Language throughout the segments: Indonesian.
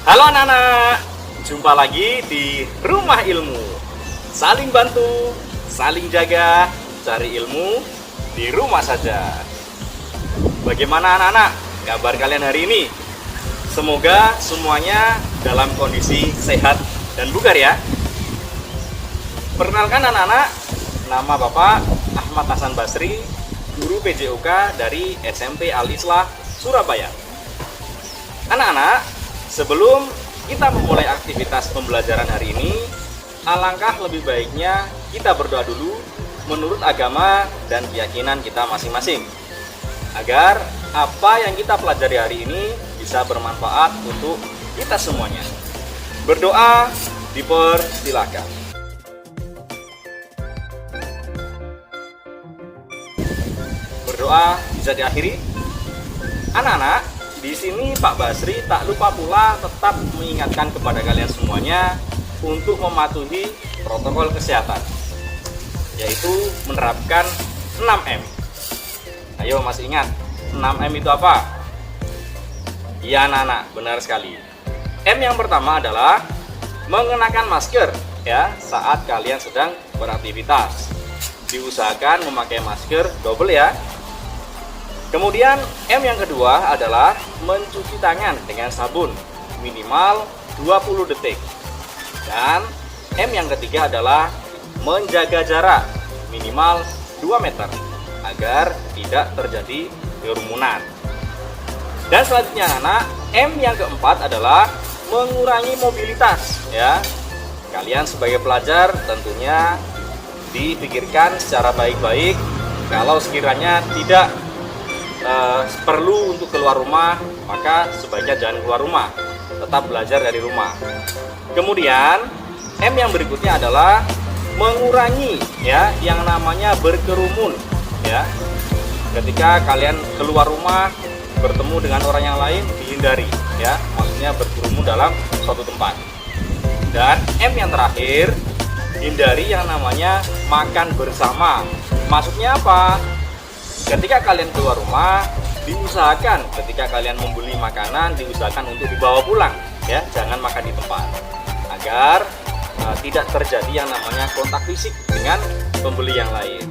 Halo anak-anak, jumpa lagi di Rumah Ilmu. Saling bantu, saling jaga, cari ilmu di rumah saja. Bagaimana anak-anak, kabar kalian hari ini? Semoga semuanya dalam kondisi sehat dan bugar ya. Perkenalkan anak-anak, nama Bapak Ahmad Hasan Basri, guru PJOK dari SMP Al-Islah, Surabaya. Anak-anak, sebelum kita memulai aktivitas pembelajaran hari ini, alangkah lebih baiknya kita berdoa dulu menurut agama dan keyakinan kita masing-masing, agar apa yang kita pelajari hari ini bisa bermanfaat untuk kita semuanya. Berdoa dipersilakan. Berdoa bisa diakhiri. Anak-anak, di sini Pak Basri tak lupa pula tetap mengingatkan kepada kalian semuanya untuk mematuhi protokol kesehatan, yaitu menerapkan 6M. Ayo, masih ingat 6M itu apa? Iya anak-anak, benar sekali. M yang pertama adalah mengenakan masker ya saat kalian sedang beraktivitas. Diusahakan memakai masker double ya. Kemudian M yang kedua adalah mencuci tangan dengan sabun minimal 20 detik. Dan M yang ketiga adalah menjaga jarak minimal 2 meter agar tidak terjadi kerumunan. Dan selanjutnya anak, M yang keempat adalah mengurangi mobilitas ya. Kalian sebagai pelajar tentunya dipikirkan secara baik-baik, kalau sekiranya tidak perlu untuk keluar rumah, maka sebaiknya jangan keluar rumah, tetap belajar dari rumah. Kemudian M yang berikutnya adalah mengurangi ya yang namanya berkerumun ya. Ketika kalian keluar rumah bertemu dengan orang yang lain, dihindari ya, maksudnya berkerumun dalam suatu tempat. Dan M yang terakhir, hindari yang namanya makan bersama. Maksudnya apa? Ketika kalian keluar rumah, diusahakan ketika kalian membeli makanan, diusahakan untuk dibawa pulang ya, jangan makan di tempat, agar tidak terjadi yang namanya kontak fisik dengan pembeli yang lain.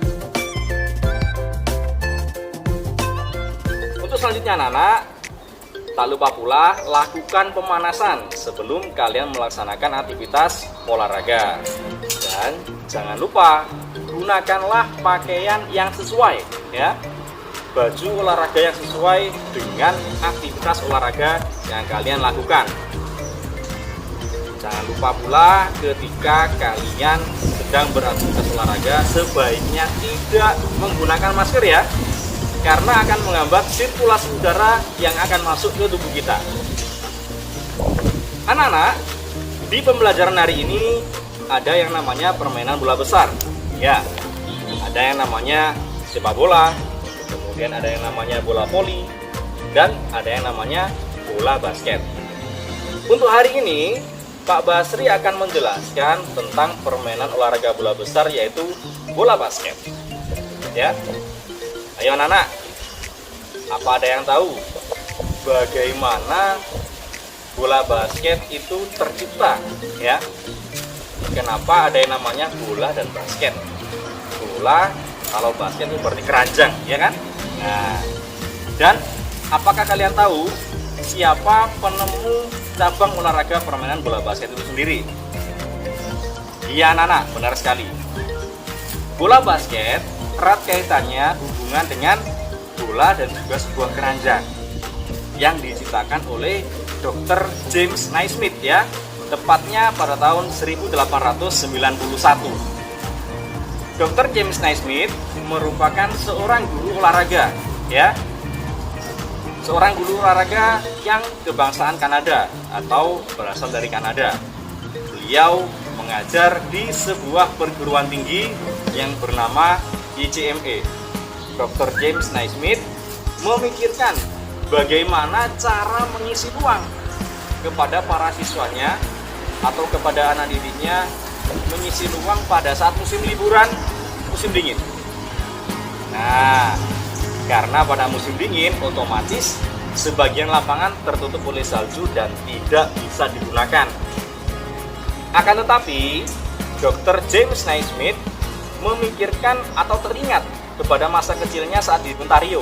Untuk selanjutnya anak-anak, tak lupa pula lakukan pemanasan sebelum kalian melaksanakan aktivitas olahraga. Dan jangan lupa gunakanlah pakaian yang sesuai ya, baju olahraga yang sesuai dengan aktivitas olahraga yang kalian lakukan. Jangan lupa pula ketika kalian sedang beraktivitas olahraga sebaiknya tidak menggunakan masker ya, karena akan menghambat sirkulasi udara yang akan masuk ke tubuh kita. Anak-anak, di pembelajaran hari ini ada yang namanya permainan bola besar ya, ada yang namanya sepak bola, kemudian ada yang namanya bola voli, dan ada yang namanya bola basket. Untuk hari ini Pak Basri akan menjelaskan tentang permainan olahraga bola besar, yaitu bola basket ya. Ayo anak-anak, apa ada yang tahu bagaimana bola basket itu tercipta ya? Kenapa ada yang namanya bola dan basket? Bola, kalau basket itu berarti keranjang, ya kan? Nah, dan apakah kalian tahu siapa penemu cabang olahraga permainan bola basket itu sendiri? Iya anak-anak, benar sekali. Bola basket erat kaitannya hubungan dengan bola dan juga sebuah keranjang yang diciptakan oleh Dr. James Naismith ya, tepatnya pada tahun 1891. Dr. James Naismith merupakan seorang guru olahraga ya, seorang guru olahraga yang kebangsaan Kanada atau berasal dari Kanada. Beliau mengajar di sebuah perguruan tinggi yang bernama ICME. Dr. James Naismith memikirkan bagaimana cara mengisi ruang kepada para siswanya atau kepada anak didiknya, mengisi ruang pada saat musim liburan, musim dingin. Nah, karena pada musim dingin otomatis sebagian lapangan tertutup oleh salju dan tidak bisa digunakan. Akan tetapi, Dr. James Naismith memikirkan atau teringat kepada masa kecilnya saat di Ontario,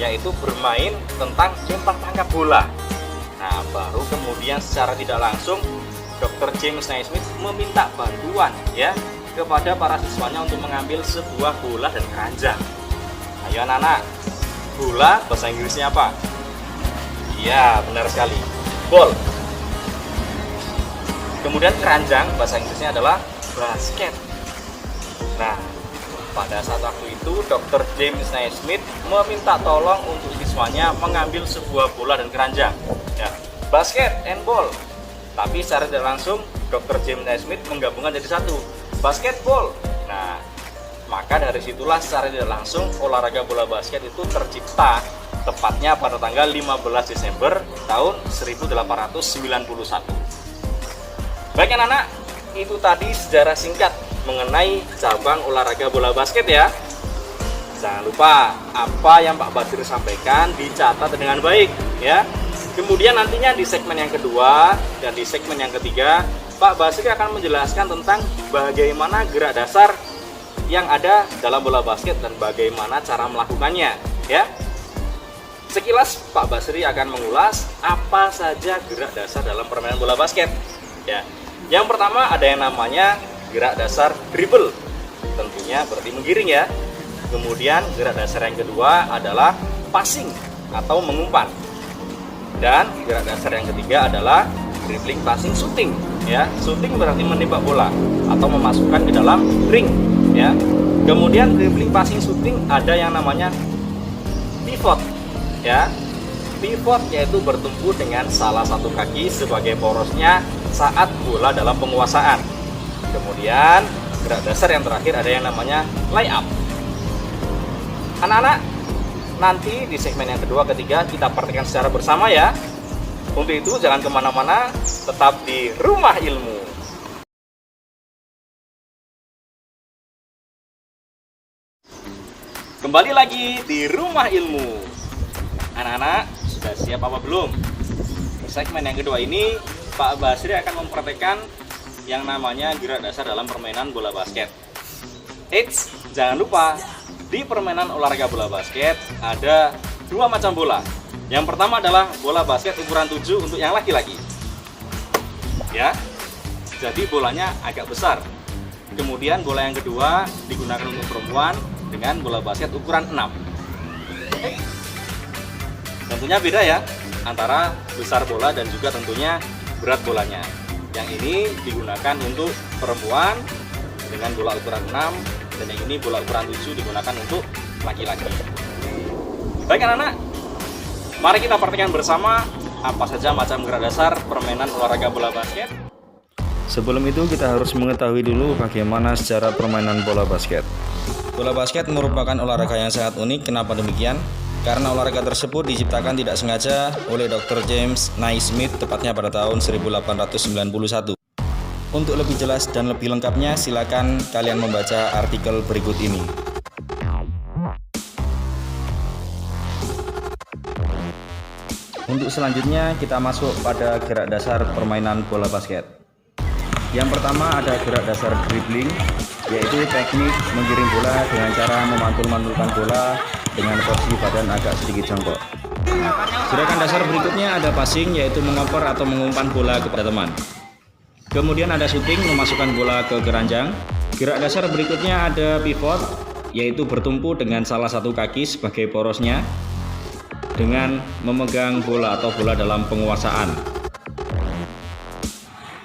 yaitu bermain tentang sepak tangkap bola. Nah, baru kemudian secara tidak langsung Dr. James Naismith meminta bantuan ya kepada para siswanya untuk mengambil sebuah bola dan keranjang. Ayo anak-anak, bola bahasa Inggrisnya apa? Iya, benar sekali, ball. Kemudian keranjang bahasa Inggrisnya adalah basket. Nah, pada saat waktu itu Dr. James Naismith meminta tolong untuk siswanya mengambil sebuah bola dan keranjang ya, basket and ball. Tapi secara tidak langsung Dr. James Naismith menggabungkan jadi satu, basketball. Nah, maka dari situlah secara tidak langsung olahraga bola basket itu tercipta, tepatnya pada tanggal 15 Desember tahun 1891. Baik anak-anak, itu tadi sejarah singkat mengenai cabang olahraga bola basket ya. Jangan lupa apa yang Pak Basri sampaikan dicatat dengan baik ya. Kemudian nantinya di segmen yang kedua dan di segmen yang ketiga Pak Basri akan menjelaskan tentang bagaimana gerak dasar yang ada dalam bola basket dan bagaimana cara melakukannya ya. Sekilas Pak Basri akan mengulas apa saja gerak dasar dalam permainan bola basket ya. Yang pertama ada yang namanya gerak dasar dribble, tentunya berarti menggiring ya. Kemudian gerak dasar yang kedua adalah passing atau mengumpan. Dan gerak dasar yang ketiga adalah dribbling, passing, shooting ya. Shooting berarti menembak bola atau memasukkan ke dalam ring ya. Kemudian dribbling, passing, shooting ada yang namanya pivot ya. Pivot yaitu bertumpu dengan salah satu kaki sebagai porosnya saat bola dalam penguasaan. Kemudian gerak dasar yang terakhir ada yang namanya layup. Anak-anak, nanti di segmen yang kedua ketiga kita praktekkan secara bersama ya. Untuk itu jangan kemana-mana, tetap di Rumah Ilmu. Kembali lagi di Rumah Ilmu. Anak-anak, sudah siap apa belum? Di segmen yang kedua ini Pak Basri akan mempraktekkan yang namanya gerak dasar dalam permainan bola basket. Eits, jangan lupa di permainan olahraga bola basket ada dua macam bola. Yang pertama adalah bola basket ukuran 7 untuk yang laki-laki ya, jadi bolanya agak besar. Kemudian bola yang kedua digunakan untuk perempuan dengan bola basket ukuran 6. Tentunya beda ya antara besar bola dan juga tentunya berat bolanya. Yang ini digunakan untuk perempuan dengan bola ukuran 6 dan yang ini bola ukuran 7 digunakan untuk laki-laki. Baik anak-anak, mari kita praktekkan bersama apa saja macam gerak dasar permainan olahraga bola basket. Sebelum itu kita harus mengetahui dulu bagaimana secara permainan bola basket. Bola basket merupakan olahraga yang sangat unik. Kenapa demikian? Karena olahraga tersebut diciptakan tidak sengaja oleh Dr. James Naismith tepatnya pada tahun 1891. Untuk lebih jelas dan lebih lengkapnya silakan kalian membaca artikel berikut ini. Untuk selanjutnya kita masuk pada gerak dasar permainan bola basket. Yang pertama ada gerak dasar dribbling, yaitu teknik menggiring bola dengan cara memantul-mantulkan bola dengan posisi badan agak sedikit jongkok. Gerakan dasar berikutnya ada passing, yaitu mengoper atau mengumpan bola kepada teman. Kemudian ada shooting, memasukkan bola ke keranjang. Gerak dasar berikutnya ada pivot, yaitu bertumpu dengan salah satu kaki sebagai porosnya dengan memegang bola atau bola dalam penguasaan.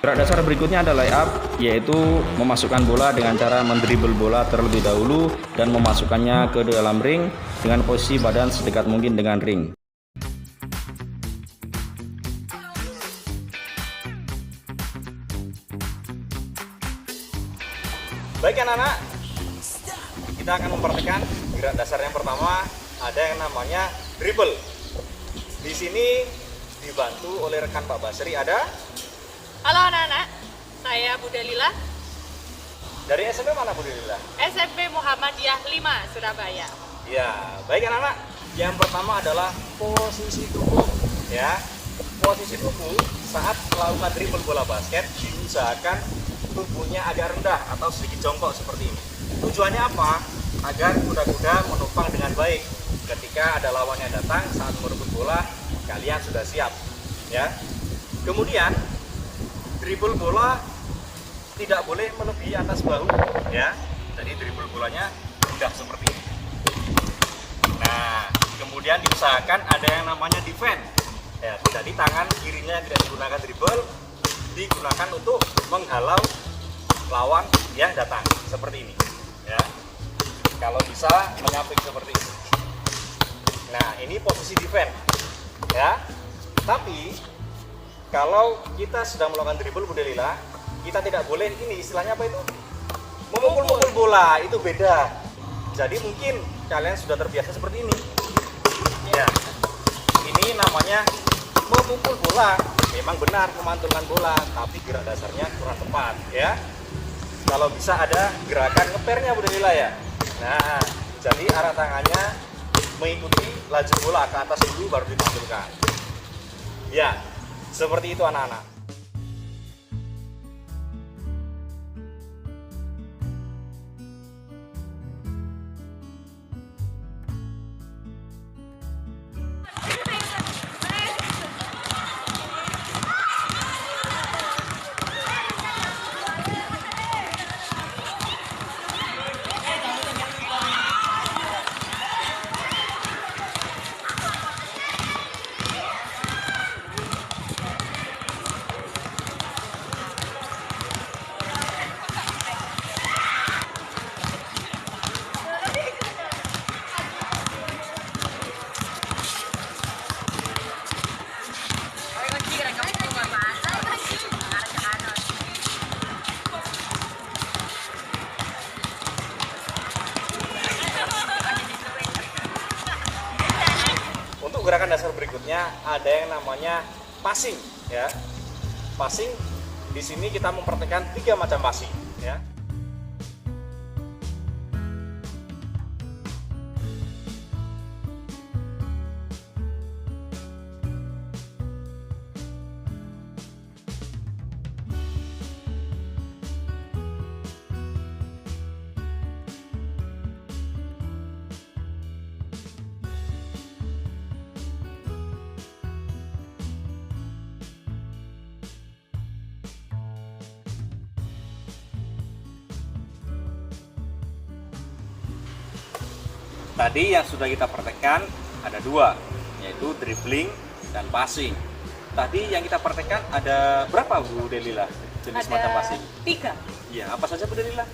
Gerak dasar berikutnya ada layup, yaitu memasukkan bola dengan cara mendribble bola terlebih dahulu dan memasukkannya ke dalam ring dengan posisi badan sedekat mungkin dengan ring. Baik anak-anak, kita akan mempraktikkan gerak dasar yang pertama, ada yang namanya dribble. Di sini dibantu oleh rekan Pak Basri ada. Halo anak-anak, saya Bu Dalila. Dari SMP mana Bu Dalila? SMP Muhammadiyah 5, Surabaya. Ya, baik anak-anak. Yang pertama adalah posisi tubuh, ya. Posisi tubuh saat melakukan dribble bola basket diusahakan tubuhnya agak rendah atau sedikit jongkok seperti ini. Tujuannya apa? Agar kuda-kuda menumpang dengan baik. Ketika ada lawannya datang saat merebut bola, kalian sudah siap, ya. Kemudian dribble bola tidak boleh melebihi atas bahu, ya. Jadi dribble bolanya rendah seperti ini. Nah, kemudian diusahakan ada yang namanya defend. Ya, jadi tangan kirinya tidak digunakan dribble, digunakan untuk menghalau lawan yang datang seperti ini. Ya, kalau bisa menyapik seperti ini. Nah, ini posisi defend. Ya, tapi kalau kita sedang melakukan dribble Bunda Lila, kita tidak boleh ini istilahnya apa itu? Memukul-mukul bola, itu beda. Jadi mungkin kalian sudah terbiasa seperti ini. Ya, ini namanya memukul bola. Memang benar memantulkan bola, tapi gerak dasarnya kurang tepat, ya. Kalau bisa ada gerakan ngepernya Bunda Lila ya. Nah, jadi arah tangannya mengikuti laju bola ke atas dulu baru dipantulkan. Ya, seperti itu anak-anak. Untuk gerakan dasar berikutnya ada yang namanya passing, ya. Passing di sini kita mempraktekkan 3 macam passing, ya. Tadi yang sudah kita praktekkan ada 2, yaitu dribbling dan passing. Tadi yang kita praktekkan ada berapa Bu Delila jenis macam passing? 3. Iya, apa saja Bu Delila?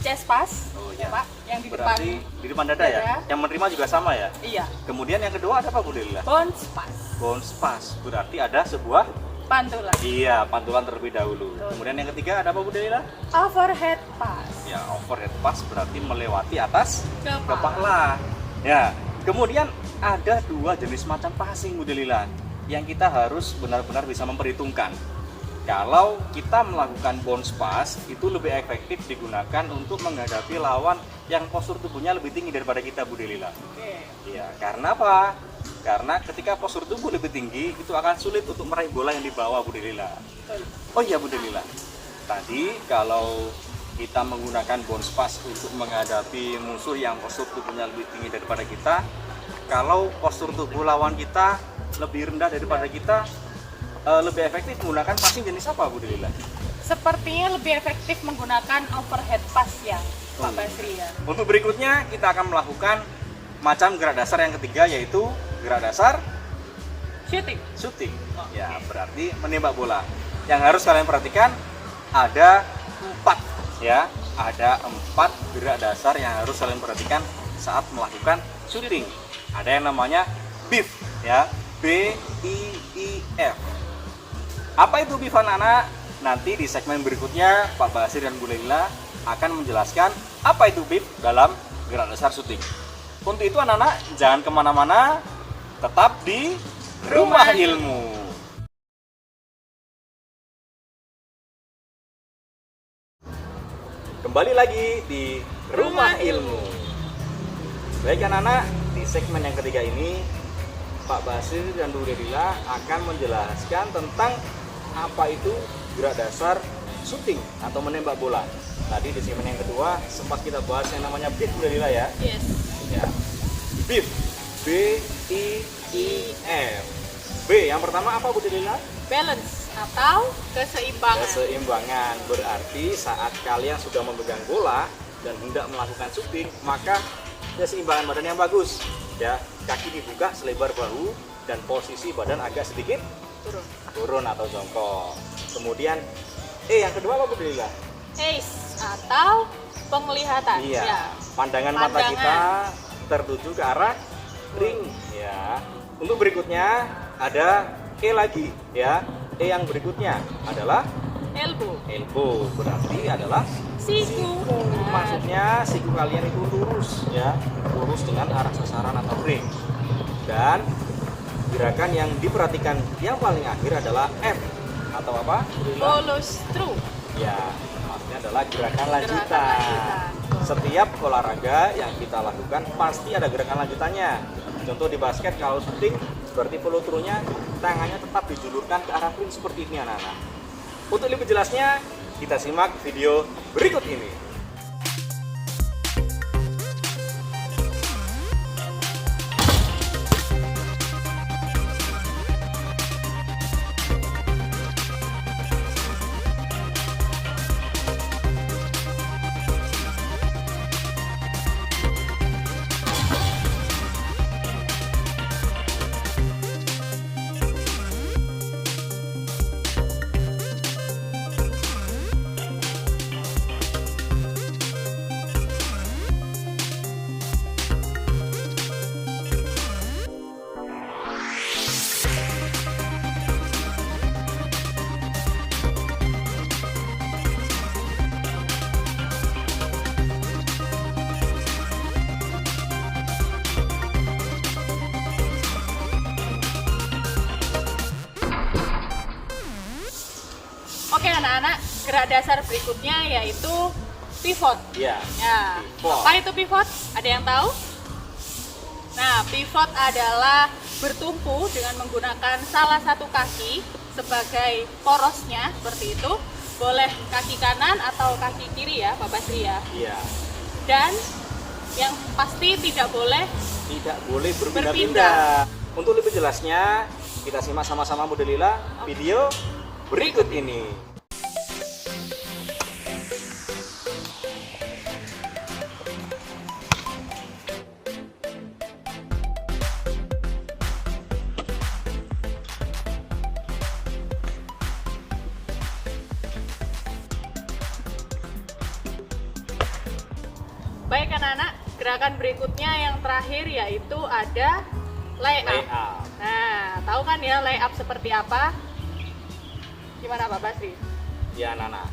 Chest pass, Oh ya iya. Pak, yang di Berarti depan. di depan dada ya? Dada. Yang menerima juga sama ya? Iya. Kemudian yang kedua ada apa Bu Delila? Bounce pass, Bounce pass, berarti ada sebuah pantulan. iya pantulan terlebih dahulu. Betul. Kemudian yang ketiga ada apa Bu Delila? Overhead pass. Ya, overhead pass berarti melewati atas Kepala. kepala. Ya, kemudian ada 2 jenis macam passing Bu Delila yang kita harus benar-benar bisa memperhitungkan. Kalau kita melakukan bounce pass itu lebih efektif digunakan untuk menghadapi lawan yang postur tubuhnya lebih tinggi daripada kita Bu Delila. Oke. Iya, karena apa? Karena ketika postur tubuh lebih tinggi itu akan sulit untuk meraih bola yang dibawa Bu Delila. Betul. Oh iya Bu Delila, tadi kalau kita menggunakan bounce pass untuk menghadapi musuh yang postur tubuhnya lebih tinggi daripada kita, kalau postur tubuh lawan kita lebih rendah daripada kita, lebih efektif menggunakan passing jenis apa Bu Delila? Sepertinya lebih efektif menggunakan overhead pass ya, Pak Basri ya. Untuk berikutnya kita akan melakukan macam gerak dasar yang ketiga, yaitu gerak dasar Shooting. shooting. Ya, berarti menembak bola. Yang harus kalian perhatikan ada 4, ya. Ada 4 gerak dasar yang harus kalian perhatikan saat melakukan shooting. Ada yang namanya BIF, ya. B-I-I-F. Apa itu BIF anak-anak? Nanti di segmen berikutnya Pak Basir dan Bu Leila akan menjelaskan apa itu BIF dalam gerak dasar shooting. Untuk itu anak-anak jangan kemana-mana, tetap di Rumah Ilmu. Kembali lagi di Rumah Ilmu. Baik anak-anak, di segmen yang ketiga ini Pak Basri dan Bu Delila akan menjelaskan tentang apa itu gerak dasar shooting atau menembak bola. Tadi di segmen yang kedua sempat kita bahas yang namanya beat, Bu Delila ya. Yes. Ya. Beat. B-I-I-F. B yang pertama apa, Bu Delila? Balance atau keseimbangan. Keseimbangan. Berarti saat kalian sudah memegang bola dan hendak melakukan shooting, maka keseimbangan badan yang bagus. Ya, kaki dibuka selebar bahu dan posisi badan agak sedikit turun atau jongkok. Kemudian yang kedua apa, Bu Delila? Ace atau penglihatan. Iya. Ya. Pandangan mata kita tertuju ke arah ring ya. Untuk berikutnya ada E lagi ya. E yang berikutnya adalah Elbow. elbow, berarti adalah Siku. Maksudnya siku kalian itu lurus ya, lurus dengan arah sasaran atau ring. Dan gerakan yang diperhatikan yang paling akhir adalah F atau apa? Follows through. Ya, maksudnya adalah gerakan lanjutan. Setiap olahraga yang kita lakukan pasti ada gerakan lanjutannya. Contoh di basket kalau shooting berarti follow through-nya tangannya tetap dijulurkan ke arah ring seperti ini anak-anak. Untuk lebih jelasnya kita simak video berikut ini. Oke anak-anak, gerak dasar berikutnya yaitu pivot. Ya. Ya. Pivot. Apa itu pivot? Ada yang tahu? Nah, pivot adalah bertumpu dengan menggunakan salah satu kaki sebagai porosnya seperti itu. Boleh kaki kanan atau kaki kiri ya, Pak Basri ya. Iya. Dan yang pasti tidak boleh berpindah-pindah. Untuk lebih jelasnya, kita simak sama-sama Bu Delila video berikut ini. Baik anak-anak, gerakan berikutnya yang terakhir yaitu ada layup. Layup. Nah, tahu kan ya layup seperti apa? Gimana Pak Basri? Ya anak-anak,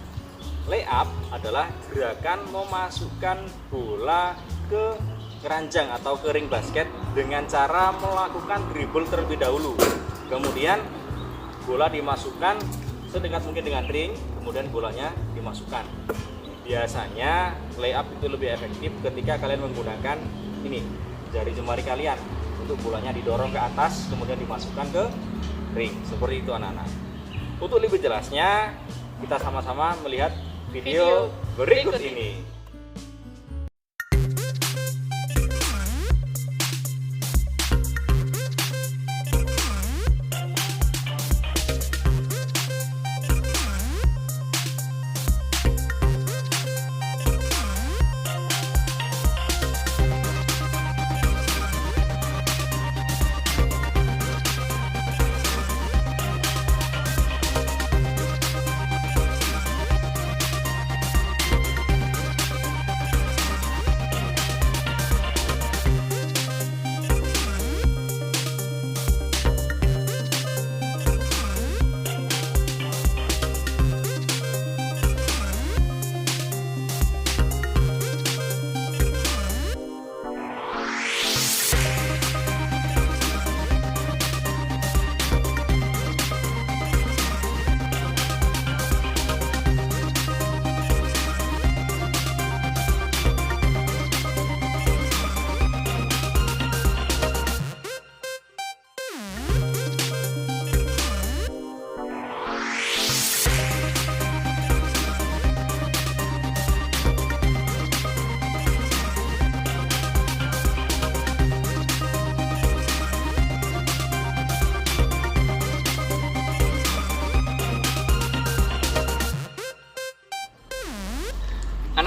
layup adalah gerakan memasukkan bola ke keranjang atau ke ring basket dengan cara melakukan dribble terlebih dahulu. Kemudian bola dimasukkan sedekat mungkin dengan ring, kemudian bolanya dimasukkan. Biasanya layup itu lebih efektif ketika kalian menggunakan ini, jari jemari kalian untuk bolanya didorong ke atas kemudian dimasukkan ke ring. Seperti itu anak-anak. Untuk lebih jelasnya kita sama-sama melihat video berikut ini.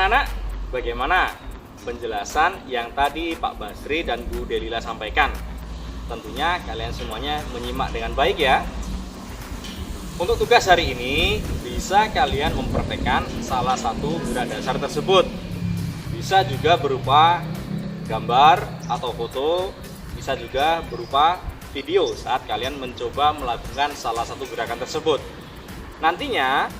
Anak-anak, bagaimana penjelasan yang tadi Pak Basri dan Bu Delila sampaikan? Tentunya kalian semuanya menyimak dengan baik ya. Untuk tugas hari ini, bisa kalian mempraktekkan salah satu gerak dasar tersebut. Bisa juga berupa gambar atau foto, bisa juga berupa video saat kalian mencoba melakukan salah satu gerakan tersebut. Nantinya,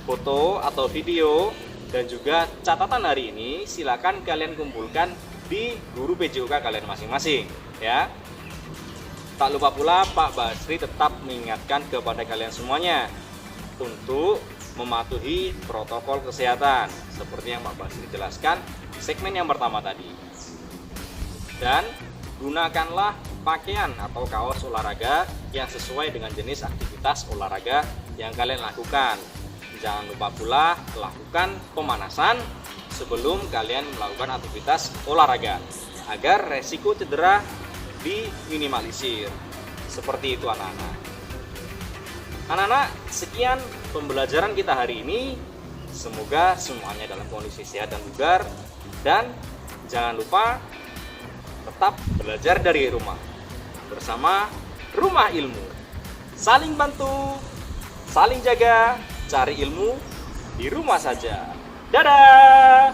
foto atau video dan juga catatan hari ini silakan kalian kumpulkan di guru PJOK kalian masing-masing ya. Tak lupa pula Pak Basri tetap mengingatkan kepada kalian semuanya untuk mematuhi protokol kesehatan seperti yang Pak Basri jelaskan di segmen yang pertama tadi. Dan gunakanlah pakaian atau kaos olahraga yang sesuai dengan jenis aktivitas olahraga yang kalian lakukan. Jangan lupa pula lakukan pemanasan sebelum kalian melakukan aktivitas olahraga agar resiko cedera diminimalisir. Seperti itu anak-anak. Anak-anak, sekian pembelajaran kita hari ini. Semoga semuanya dalam kondisi sehat dan bugar. Dan jangan lupa tetap belajar dari rumah bersama Rumah Ilmu. Saling bantu, saling jaga, cari ilmu di rumah saja. Dadah!